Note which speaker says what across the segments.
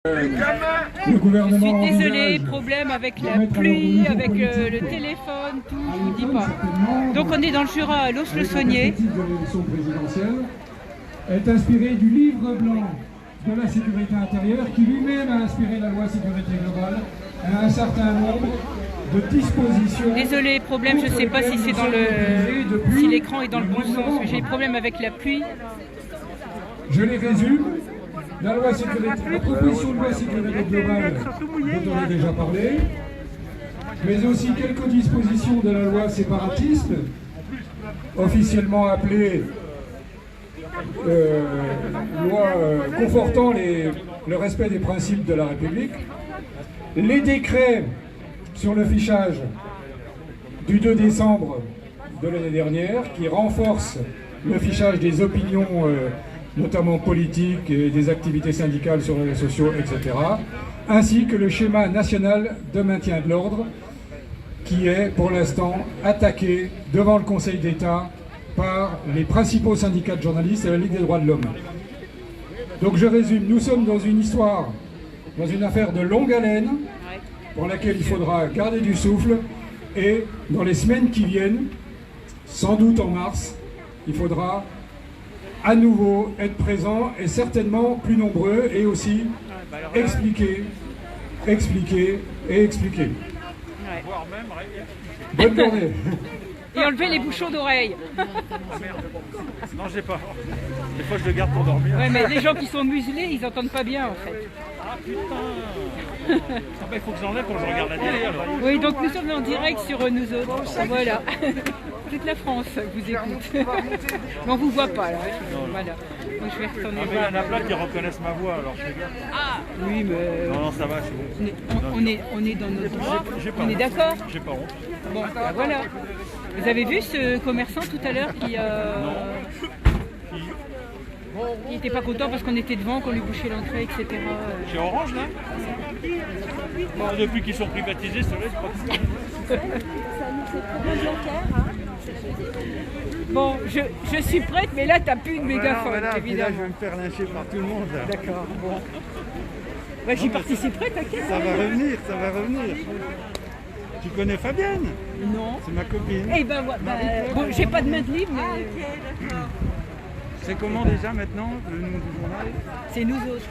Speaker 1: Le gouvernement
Speaker 2: je suis désolée, problème avec la pluie, avec le téléphone, tout, je vous dis pas. Donc on est dans le Jura, à Los-le-Saunier.
Speaker 1: De l'élection présidentielle est inspiré du livre blanc de la sécurité intérieure qui lui-même a inspiré la loi sécurité globale à un certain nombre de dispositions.
Speaker 2: Désolé, problème, je sais pas si c'est dans le... si l'écran est dans le bon sens, mais j'ai des problèmes avec la pluie.
Speaker 1: Je les résume. La loi sécurité, la proposition de loi sécurité globale dont on a déjà parlé, mais aussi quelques dispositions de la loi séparatisme, officiellement appelée loi confortant le respect des principes de la République, les décrets sur le fichage du 2 décembre de l'année dernière qui renforcent le fichage des opinions notamment politiques et des activités syndicales sur les réseaux sociaux, etc., ainsi que le schéma national de maintien de l'ordre, qui est pour l'instant attaqué devant le Conseil d'État par les principaux syndicats de journalistes et la Ligue des droits de l'homme. Donc je résume, nous sommes dans une histoire, dans une affaire de longue haleine, pour laquelle il faudra garder du souffle, et dans les semaines qui viennent, sans doute en mars, il faudra à nouveau être présent et certainement plus nombreux et aussi expliquer et expliquer.
Speaker 2: Ouais.
Speaker 1: Bonne journée.
Speaker 2: Et enlever les bouchons d'oreilles.
Speaker 3: Non, j'ai pas. Des fois, je le garde pour dormir.
Speaker 2: Ouais, mais les gens qui sont muselés, ils entendent pas bien en fait.
Speaker 3: Ah putain. Il faut que j'enlève pour que je regarde la télé alors.
Speaker 2: Oui, donc nous sommes en direct sur nous autres. Voilà. Toute la France vous écoute. Mais on vous voit pas là. Voilà. Donc je vais retourner
Speaker 3: Ah, mais il y en a plein qui reconnaissent ma voix alors je fais bien.
Speaker 2: Ah oui, mais
Speaker 3: Non, non, ça va, c'est bon.
Speaker 2: on est dans notre droit.
Speaker 3: J'ai pas
Speaker 2: On est
Speaker 3: honte.
Speaker 2: d'accord.
Speaker 3: J'ai pas honte.
Speaker 2: Bon, bah voilà. Vous avez vu ce commerçant tout à l'heure qui n'était pas content parce qu'on était devant, qu'on lui bouchait l'entrée, etc.
Speaker 3: Chez Orange là. Bon, depuis qu'ils sont privatisés, c'est vrai, c'est pas
Speaker 2: Bon, je suis prête, mais là, t'as plus de mégaphone,
Speaker 4: Voilà, puis là,
Speaker 2: évidemment.
Speaker 4: je vais me faire lyncher par tout le monde. Là.
Speaker 2: D'accord, bon. Bah, j'y participerai, t'inquiète.
Speaker 4: Ça va revenir, ça va revenir. Tu connais Fabienne?
Speaker 2: Non.
Speaker 4: C'est ma copine.
Speaker 2: Eh ben, bon, j'ai pas de main de libre, mais
Speaker 4: C'est comment déjà maintenant le nom du journal?
Speaker 2: c'est nous autres.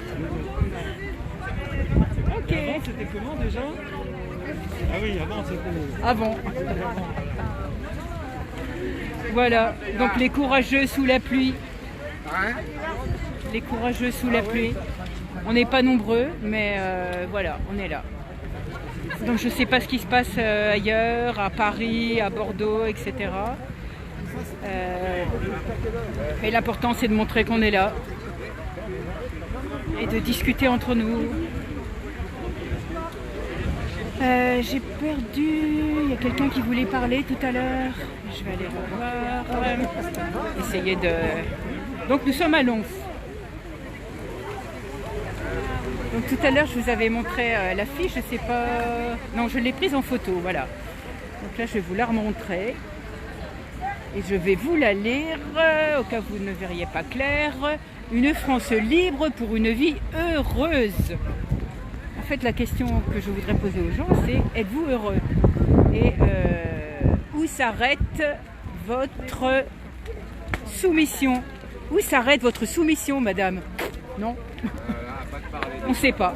Speaker 2: Ok.
Speaker 4: Avant, c'était comment déjà? Ah oui, avant c'était...
Speaker 2: Avant. Voilà, donc les courageux sous la pluie. Les courageux sous la pluie. On n'est pas nombreux, mais voilà, on est là. Donc je ne sais pas ce qui se passe ailleurs, à Paris, à Bordeaux, etc. Mais l'important c'est de montrer qu'on est là et de discuter entre nous. J'ai perdu, il y a quelqu'un qui voulait parler tout à l'heure. Je vais aller revoir. Essayer de... Donc nous sommes à Lons. Donc tout à l'heure je vous avais montré la fiche, je sais pas... Non, je l'ai prise en photo, voilà. Donc là je vais vous la remontrer. Et je vais vous la lire, au cas où vous ne verriez pas clair. Une France libre pour une vie heureuse. En fait, la question que je voudrais poser aux gens, c'est êtes-vous heureux? Et où s'arrête votre soumission? Où s'arrête votre soumission, madame? Non? On ne sait pas.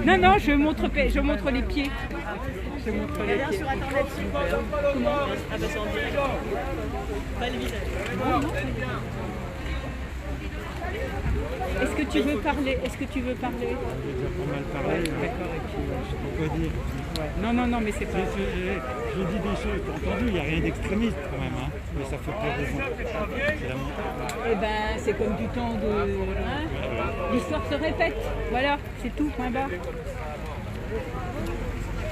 Speaker 2: Non, non, je montre les pieds. Je montre les pieds. Comment? Ah bah c'est en direct. Pas le visage. Est-ce que tu veux parler? Est-ce que tu veux parler?
Speaker 4: J'ai déjà pas mal parlé,
Speaker 2: D'accord.
Speaker 4: je sais pas quoi dire.
Speaker 2: Ouais. Non, mais c'est pas...
Speaker 4: Je dis des choses, t'as entendu, il n'y a rien d'extrémiste quand même, hein, mais ça fait plaire aux gens. C'est la montée.
Speaker 2: Eh ben, c'est comme du temps de... Hein, l'histoire se répète. Voilà, c'est tout, point barre.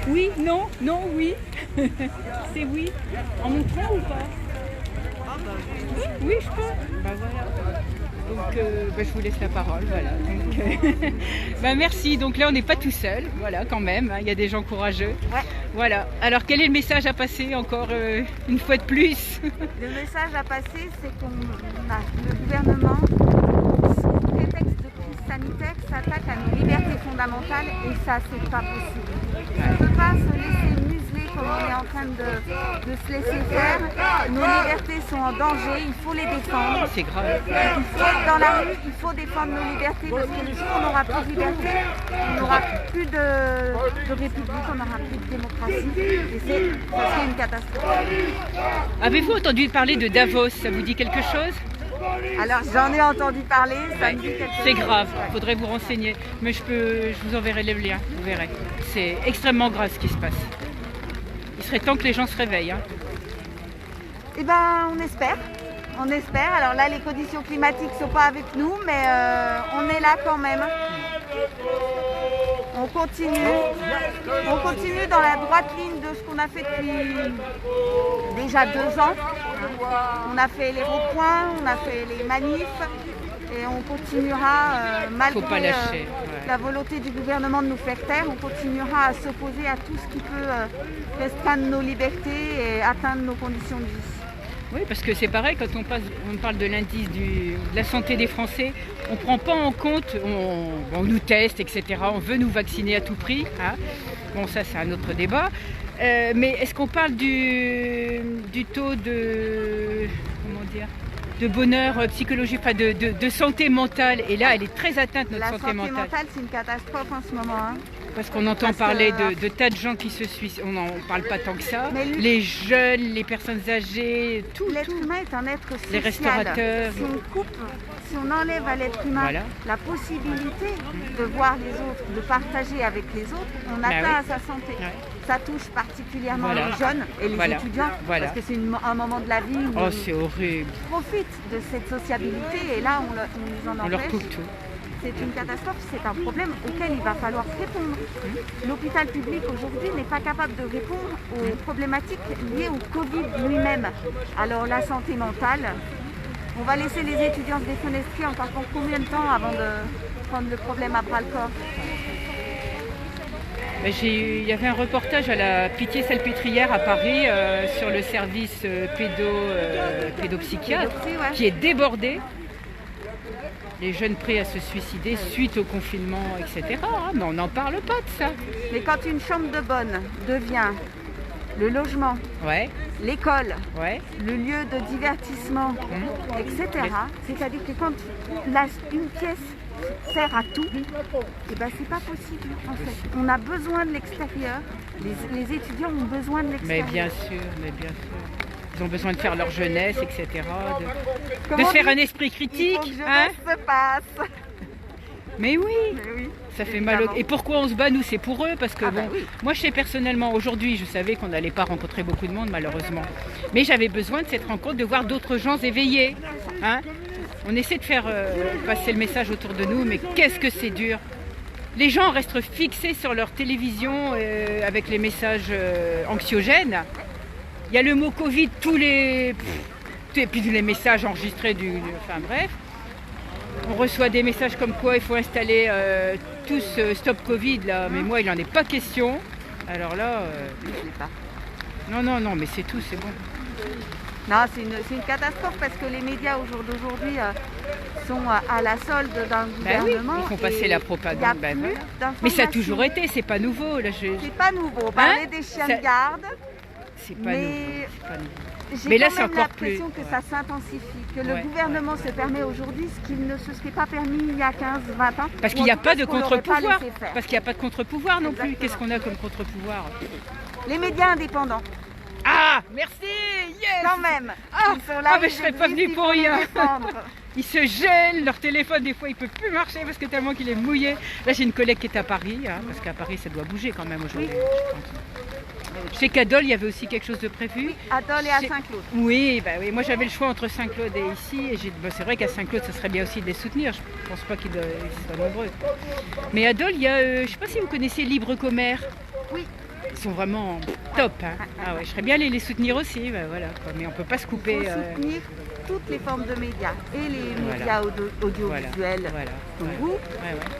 Speaker 2: Oui, non, oui. C'est oui. En montrant ou pas? Oui, je peux. Ben voilà. Donc je vous laisse la parole, voilà. Donc, merci, donc là on n'est pas tout seul, voilà quand même, hein, il y a des gens courageux.
Speaker 5: Ouais.
Speaker 2: Voilà, alors quel est le message à passer encore une fois de plus?
Speaker 5: Le message à passer, c'est le gouvernement, sous prétexte de crise sanitaire, s'attaque à nos libertés fondamentales et ça, c'est pas possible. On ne peut pas se laisser museler comme on est en train de se laisser faire. Nos libertés sont en danger, il faut les défendre.
Speaker 2: C'est grave.
Speaker 5: Il faut être dans la rue, il faut défendre nos libertés parce que le jour où on n'aura plus de liberté, on n'aura plus de république, on n'aura plus de démocratie et ça serait une catastrophe.
Speaker 2: Avez-vous entendu parler de Davos? Ça vous dit quelque chose?
Speaker 5: Alors j'en ai entendu parler, ça me dit quelque chose.
Speaker 2: C'est grave, il faudrait vous renseigner. Mais je vous enverrai les liens, vous verrez. C'est extrêmement grave ce qui se passe. Il serait temps que les gens se réveillent. Hein.
Speaker 5: Eh ben on espère. On espère. Alors là les conditions climatiques ne sont pas avec nous, mais on est là quand même. On continue dans la droite ligne de ce qu'on a fait depuis déjà 2 ans. On a fait les ronds-points, on a fait les manifs et on continuera, malgré la volonté du gouvernement de nous faire taire, on continuera à s'opposer à tout ce qui peut restreindre nos libertés et atteindre nos conditions de vie.
Speaker 2: Oui, parce que c'est pareil, quand on parle de l'indice de la santé des Français, on ne prend pas en compte, on nous teste, etc. On veut nous vacciner à tout prix. Hein. Bon, ça, c'est un autre débat. Mais est-ce qu'on parle du taux de bonheur psychologique, enfin de santé mentale? Et là, elle est très atteinte, notre santé mentale.
Speaker 5: La santé mentale, c'est une catastrophe en ce moment. Hein.
Speaker 2: Parce qu'on entend parler de tas de gens qui se suicident, on n'en parle pas tant que ça.
Speaker 5: Mais
Speaker 2: les jeunes, les personnes âgées, tout.
Speaker 5: L'être humain est un être social.
Speaker 2: Les restaurateurs.
Speaker 5: Si on enlève à l'être humain la possibilité de voir les autres, de partager avec les autres, on atteint à sa santé. Ouais. Ça touche particulièrement les jeunes et les étudiants, parce que c'est un moment de la vie où
Speaker 2: c'est horrible.
Speaker 5: Ils profitent de cette sociabilité et là on nous en empêche.
Speaker 2: On leur coupe tout.
Speaker 5: C'est une catastrophe, c'est un problème auquel il va falloir répondre. L'hôpital public aujourd'hui n'est pas capable de répondre aux problématiques liées au Covid lui-même. Alors la santé mentale, on va laisser les étudiants se défenestrer encore pour combien de temps avant de prendre le problème à bras-le-corps?
Speaker 2: Il y avait un reportage à la Pitié-Salpêtrière à Paris sur le service pédopsychiatre qui est débordé. Les jeunes prêts à se suicider suite au confinement, etc. Mais on n'en parle pas de ça.
Speaker 5: Mais quand une chambre de bonne devient le logement, l'école, le lieu de divertissement, etc., c'est-à-dire que quand une pièce sert à tout, et ben c'est pas possible en fait. On a besoin de l'extérieur, les étudiants ont besoin de l'extérieur.
Speaker 2: Mais bien sûr. Ils ont besoin de faire leur jeunesse, etc. De se faire un esprit critique.
Speaker 5: Il faut que jeunesse se passe.
Speaker 2: Mais oui, ça fait mal. Et pourquoi on se bat, nous, c'est pour eux. Parce que moi, je sais personnellement, aujourd'hui, je savais qu'on n'allait pas rencontrer beaucoup de monde, malheureusement. Mais j'avais besoin de cette rencontre, de voir d'autres gens éveillés. Hein. On essaie de faire passer le message autour de nous, mais qu'est-ce que c'est dur. Les gens restent fixés sur leur télévision avec les messages anxiogènes. Il y a le mot Covid, et puis tous les messages enregistrés enfin bref. On reçoit des messages comme quoi il faut installer tous Stop Covid là, mais moi il n'en est pas question. Alors là,
Speaker 5: je ne sais pas.
Speaker 2: Non, mais c'est tout, c'est bon.
Speaker 5: Non, c'est une catastrophe parce que les médias au jour d'aujourd'hui sont à la solde d'un gouvernement.
Speaker 2: Ils font passer la propagande. Mais ça a toujours été, c'est pas nouveau.
Speaker 5: C'est pas nouveau. On parlait des chiens de garde.
Speaker 2: C'est pas nouveau.
Speaker 5: Mais là, c'est encore plus. J'ai l'impression que ça s'intensifie, que le gouvernement se permet aujourd'hui ce qu'il ne se serait pas permis il y a 15-20 ans.
Speaker 2: Parce qu'il n'y a pas de contre-pouvoir. Parce qu'il n'y a pas de contre-pouvoir non plus. Qu'est-ce qu'on a comme contre-pouvoir?
Speaker 5: Les médias indépendants.
Speaker 2: Ah, merci, yes.
Speaker 5: Quand même. Ils sont là,
Speaker 2: mais je serais pas venue pour rien. Ils se gèlent, leur téléphone des fois il peut plus marcher parce que tellement qu'il est mouillé. Là j'ai une collègue qui est à Paris, parce qu'à Paris ça doit bouger quand même aujourd'hui. Je sais qu'à Dole il y avait aussi quelque chose de prévu.
Speaker 5: Oui, à Dole et à Saint-Claude.
Speaker 2: Oui, moi j'avais le choix entre Saint-Claude et ici. Et c'est vrai qu'à Saint-Claude ça serait bien aussi de les soutenir. Je pense pas qu'ils soient nombreux. Mais à Dole il y a, je sais pas si vous connaissez Libre Commerce.
Speaker 5: Oui.
Speaker 2: Ils sont vraiment top. Hein. Ah ouais, je serais bien allée les soutenir aussi, bah voilà, quoi. Mais on peut pas se
Speaker 5: Il
Speaker 2: couper.
Speaker 5: faut soutenir toutes les formes de médias, et les médias audiovisuels comme vous,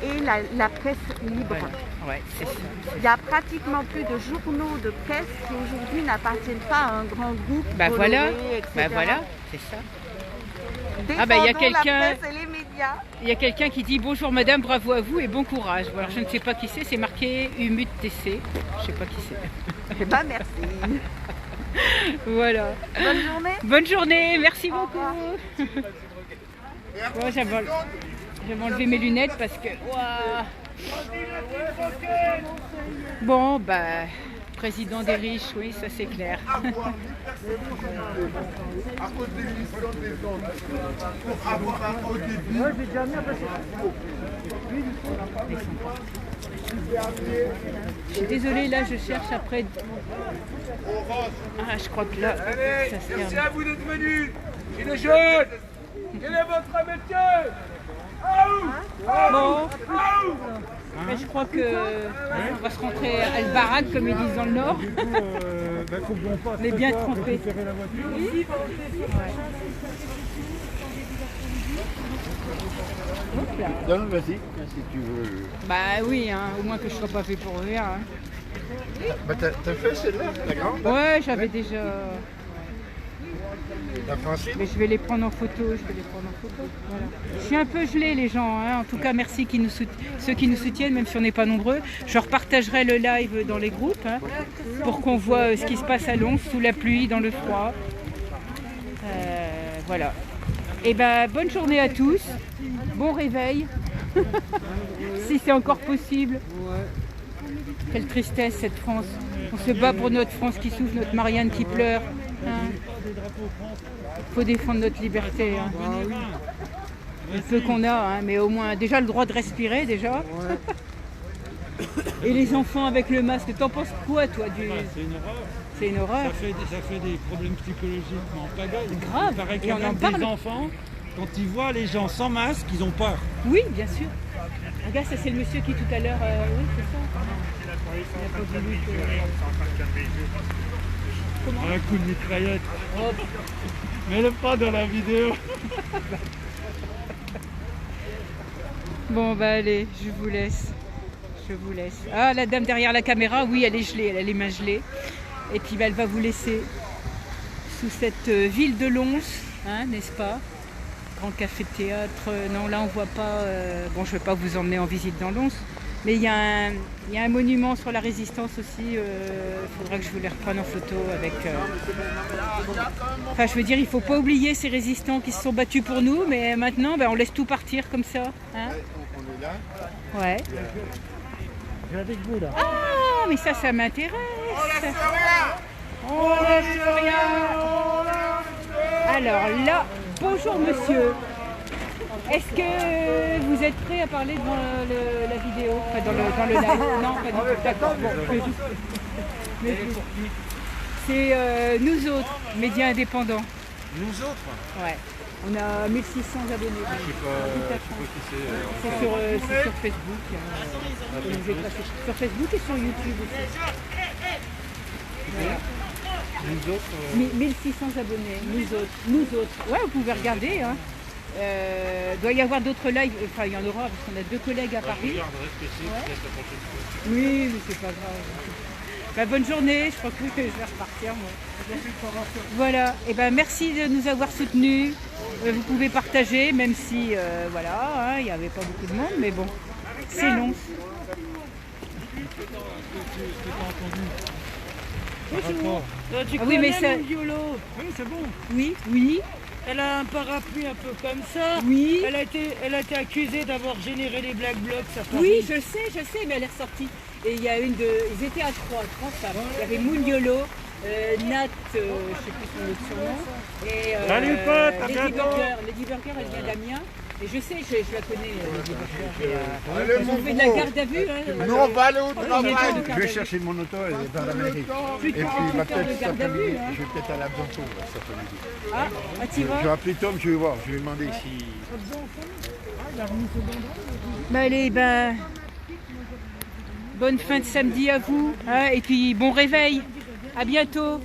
Speaker 5: et la presse libre.
Speaker 2: Voilà. Ouais, c'est ça.
Speaker 5: Il y a pratiquement plus de journaux de presse qui aujourd'hui n'appartiennent pas à un grand groupe.
Speaker 2: Bah voilà,
Speaker 5: Bolloré, etc.
Speaker 2: bah voilà, c'est ça.
Speaker 5: Défendons
Speaker 2: bah, il y a
Speaker 5: la
Speaker 2: quelqu'un-
Speaker 5: presse et les médias.
Speaker 2: Il y a quelqu'un qui dit bonjour madame, bravo à vous et bon courage. Alors je ne sais pas qui c'est marqué Umut TC. Je sais pas qui c'est.
Speaker 5: Eh ben, merci.
Speaker 2: Voilà.
Speaker 5: Bonne journée.
Speaker 2: Bonne journée, merci
Speaker 5: Au revoir.
Speaker 2: beaucoup. Bon, je vais enlever mes lunettes parce que. Ouah. Bon, bah, président des riches, oui, ça c'est clair.
Speaker 6: À cause des missions des autres. Pour avoir un haut débit.
Speaker 2: Je suis désolée, là je cherche après. Ah, je crois que là, ça se
Speaker 6: Merci
Speaker 2: termine.
Speaker 6: à vous d'être venus. Gilets jaunes. Quel est votre métier?
Speaker 2: Bon, mais je crois que on va se rentrer à le baraque, comme ils disent dans le Nord. On est bien trempés. Hop là.
Speaker 6: Non, vas-y, si tu veux.
Speaker 2: Bah oui, hein, au moins que je sois pas fait pour rien. Hein.
Speaker 6: Bah, t'as fait celle-là, la grande?
Speaker 2: Ouais, j'avais déjà.
Speaker 6: La Francine?
Speaker 2: Mais je vais les prendre en photo, Voilà. Je suis un peu gelée les gens, hein. En tout cas merci ceux qui nous soutiennent, même si on n'est pas nombreux. Je repartagerai le live dans les groupes hein, pour qu'on voit ce qui se passe à Lons, sous la pluie, dans le froid. Voilà. Et ben bonne journée à tous, bon réveil, si c'est encore possible. Quelle tristesse cette France. On se bat pour notre France qui souffre, notre Marianne qui pleure. Hein. Faut défendre notre liberté. Hein. Le peu qu'on a, hein, mais au moins déjà le droit de respirer déjà. Et les enfants avec le masque, t'en penses quoi toi du...
Speaker 4: C'est une horreur.
Speaker 2: C'est une horreur.
Speaker 4: Ça fait des problèmes psychologiques mais en pagaille.
Speaker 2: Grave.
Speaker 4: Il paraît que
Speaker 2: Et on en
Speaker 4: même
Speaker 2: parle.
Speaker 4: des enfants, quand ils voient les gens sans masque, ils ont peur.
Speaker 2: Oui, bien sûr. Regarde, ça c'est le monsieur qui tout à l'heure... oui, c'est ça. Il a pas voulu que...
Speaker 4: Un coup de mitraillette.
Speaker 2: Hop.
Speaker 4: Mets-le pas dans la vidéo.
Speaker 2: Bon bah allez, je vous laisse. Ah, la dame derrière la caméra, oui, elle est gelée, elle a les mains gelées. Et puis bah, elle va vous laisser sous cette ville de Lons, hein, n'est-ce pas? Grand café de théâtre. Non, là on voit pas. Bon, je ne vais pas vous emmener en visite dans Lons. Mais il y a un monument sur la résistance aussi. Il faudra que je vous les reprenne en photo avec. Enfin, je veux dire, il ne faut pas oublier ces résistants qui se sont battus pour nous, mais maintenant, ben, on laisse tout partir comme ça. Hein,
Speaker 6: On est là.
Speaker 2: ouais.
Speaker 4: J'ai avec vous là.
Speaker 2: Ah, mais ça m'intéresse. On lâche rien. Alors là, bonjour monsieur. Est-ce que vous êtes prêt à parler devant la vidéo, enfin, dans le live? Non, pas du tout. D'accord. Bon, mais c'est nous autres, médias indépendants.
Speaker 4: Nous autres?
Speaker 2: Ouais. On a 1600 abonnés. C'est sur Facebook. Sur Facebook et sur YouTube aussi. Voilà.
Speaker 4: Nous autres
Speaker 2: 1600 abonnés, nous autres. Ouais, vous pouvez regarder. Hein. Doit y avoir d'autres lives, enfin il y en aura parce qu'on a 2 collègues à Paris. Oui, mais c'est pas grave. Bah, bonne journée, je crois que je vais repartir moi. Voilà, et ben merci de nous avoir soutenus. Vous pouvez partager, même si voilà, hein, il n'y avait pas beaucoup de monde, mais bon, c'est long.
Speaker 7: Tu
Speaker 2: Ah oui, mais
Speaker 7: connais
Speaker 2: ça-
Speaker 7: Mondiolo?
Speaker 4: Oui, c'est bon.
Speaker 2: Oui,
Speaker 7: Elle a un parapluie un peu comme ça.
Speaker 2: oui.
Speaker 7: Elle a été accusée d'avoir généré les Black Blocs à Paris.
Speaker 2: Oui, je sais, mais elle est ressortie. Et il y a ils étaient à 3 femmes. Il y avait Mouniolo, Nat, je sais plus son autre surnom, et
Speaker 4: Salut, pote, à
Speaker 2: Lady
Speaker 4: bientôt.
Speaker 2: Burger. Lady Burger, elle vient d'Amiens. Et je sais, je la connais, Lady Burger.
Speaker 6: Allez,
Speaker 2: Ils
Speaker 6: mon
Speaker 2: ont fait de la
Speaker 6: gros.
Speaker 2: garde à vue. Hein.
Speaker 6: Nous, on va aller au
Speaker 2: Il y a
Speaker 6: travail.
Speaker 2: pas de garde
Speaker 6: Je
Speaker 2: à
Speaker 6: vais
Speaker 2: vue.
Speaker 6: chercher mon auto, elle est dans la mairie.
Speaker 2: Plus
Speaker 6: Et
Speaker 2: de
Speaker 6: puis,
Speaker 2: 48
Speaker 6: ma
Speaker 2: heures
Speaker 6: tête
Speaker 2: de
Speaker 6: cet
Speaker 2: garde à vue.
Speaker 6: après-midi,
Speaker 2: Hein.
Speaker 6: je vais peut-être aller à Bientôt cet après-midi.
Speaker 2: Ah, t'y
Speaker 6: Je vais
Speaker 2: vas?
Speaker 6: appeler Tom, je vais voir, je vais lui demander si...
Speaker 2: Bah allez, bonne fin de samedi à vous, hein, et puis bon réveil. À bientôt.